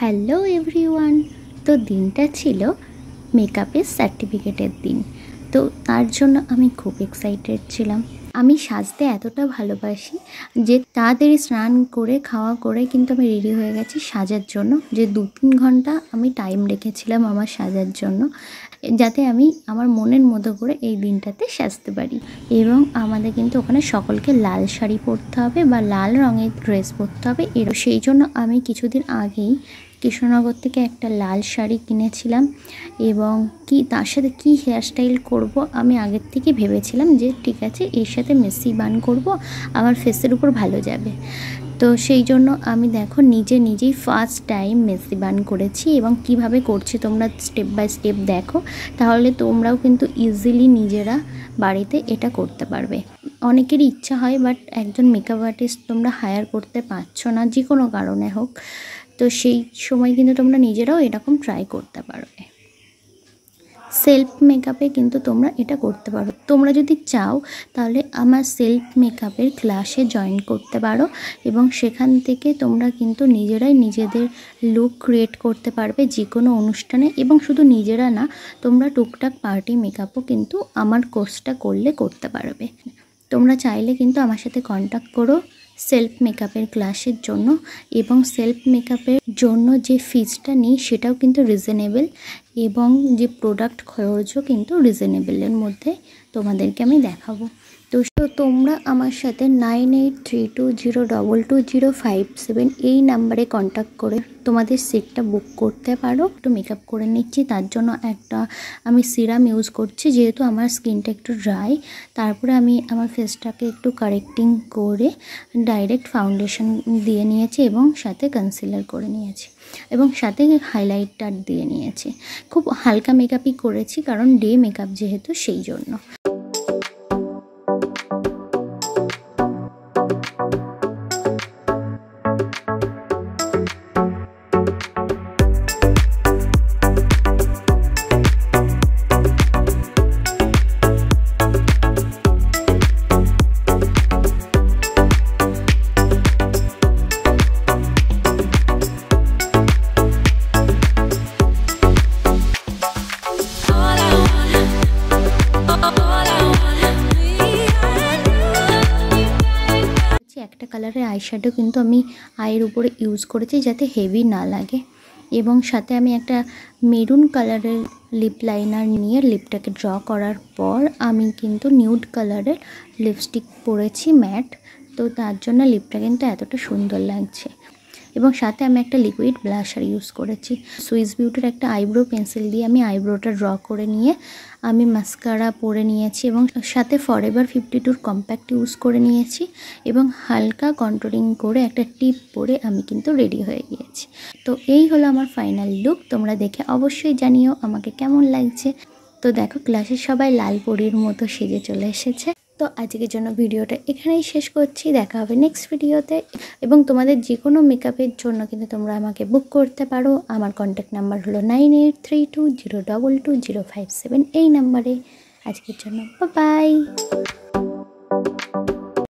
Hello everyone. তো দিনটা ছিল মেকআপের সার্টিফিকেটের দিন। তো তার জন্য আমি খুব এক্সাইটেড ছিলাম। আমি সাজতে এতটা ভালোবাসি যে তাড়াতাড়ি স্নান করে খাওয়া করে কিন্তু আমি রেডি হয়ে গেছি সাজার জন্য। যে 2-3 ঘন্টা আমি টাইম রেখেছিলাম আমার সাজার জন্য, যাতে আমি আমার মনের মতো করে এই দিনটাতে সাজতে পারি। এবং আমাদের কিন্তু ওখানে সকলকে লাল শাড়ি পরতে হবে বা লাল রঙের ড্রেস পরতে হবে। সেই জন্য আমি কিছুদিন আগেই কৃষ্ণনগর থেকে একটা লাল শাড়ি কিনেছিলাম এবং তার সাথে কী হেয়ারস্টাইল করব আমি আগের থেকে ভেবেছিলাম যে ঠিক আছে এর সাথে মেসি বান করব, আমার ফেসের উপর ভালো যাবে। তো সেই জন্য আমি দেখো নিজেই ফার্স্ট টাইম মেসি বান করেছি এবং কিভাবে করছি তোমরা স্টেপ বাই স্টেপ দেখো, তাহলে তোমরাও কিন্তু ইজিলি নিজেরা বাড়িতে এটা করতে পারবে। অনেকেরই ইচ্ছা হয় বাট একজন মেকআপ আর্টিস্ট তোমরা হায়ার করতে পারছো না, যে কোনো কারণে হোক। তো সেই সময় কিন্তু তোমরা নিজেরাও এরকম ট্রাই করতে পারবে। সেলফ মেকআপে কিন্তু তোমরা এটা করতে পারো। তোমরা যদি চাও তাহলে আমার সেলফ মেকআপের ক্লাসে জয়েন করতে পারো এবং সেখান থেকে তোমরা কিন্তু নিজেরাই নিজেদের লুক ক্রিয়েট করতে পারবে যে কোনো অনুষ্ঠানে। এবং শুধু নিজেরা না, তোমরা টুকটাক পার্টি মেকআপও কিন্তু আমার কোর্সটা করলে করতে পারবে। তোমরা চাইলে কিন্তু আমার সাথে কন্ট্যাক্ট করো সেলফ মেকআপের ক্লাসের জন্য। এবং সেলফ মেকআপের জন্য যে ফিজটা নিই সেটাও কিন্তু রিজনেবল এবং যে প্রোডাক্ট খরচও কিন্তু রিজনেবলের মধ্যে তোমাদেরকে আমি দেখাবো। তো তোমরা আমার সাথে 9832022057 এই নাম্বারে কন্ট্যাক্ট করে তোমাদের সেটটা বুক করতে পারো। একটু মেকআপ করে নিচ্ছি, তার জন্য আমি সিরাম ইউজ করছি যেহেতু আমার স্কিনটা একটু ড্রাই। তারপরে আমি আমার ফেসটাকে একটু কারেক্টিং করে ডাইরেক্ট ফাউন্ডেশন দিয়ে নিয়েছি এবং সাথে কনসিলার করে নিয়েছি এবং সাথে হাইলাইটার দিয়ে নিয়েছি। খুব হালকা মেকআপই করেছি কারণ ডে মেকআপ যেহেতু, সেই জন্য। একটা কালারের আইশ্যাডো কিন্তু আমি আইয়ের উপরে ইউজ করেছি যাতে হেভি না লাগে। এবং সাথে আমি একটা মেরুন কালারের লিপ লাইনার নিয়ে লিপটাকে ড্র করার পর আমি কিন্তু নিউড কালারের লিপস্টিক পরেছি ম্যাট। তো তার জন্য লিপটা কিন্তু এতটা সুন্দর লাগছে। এবং সাথে আমি একটা লিকুইড ব্লাশার ইউজ করেছি। সুইস বিউটির একটা আইব্রো পেন্সিল দিয়ে আমি আইব্রোটা ড্র করে নিয়ে আমি মাস্কারা পরে নিয়েছি এবং সাথে ফরএভার 52 কম্প্যাক্ট ইউজ করে নিয়েছি এবং হালকা কন্ট্রোলিং করে একটা টিপ পরে আমি কিন্তু রেডি হয়ে গিয়েছি। তো এই হলো আমার ফাইনাল লুক। তোমরা দেখে অবশ্যই জানিও আমাকে কেমন লাগছে। তো দেখো ক্লাসের সবাই লাল পরীর মতো সেজে চলে এসেছে। তো আজকের জন্য ভিডিওটা এখানেই শেষ করছি। দেখা হবে নেক্সট ভিডিওতে। এবং তোমাদের যে কোনো মেকআপের জন্য কিন্তু তোমরা আমাকে বুক করতে পারো। আমার কন্ট্যাক্ট নাম্বার হলো 9832022057 এই নাম্বারে। আজকের জন্য বাই।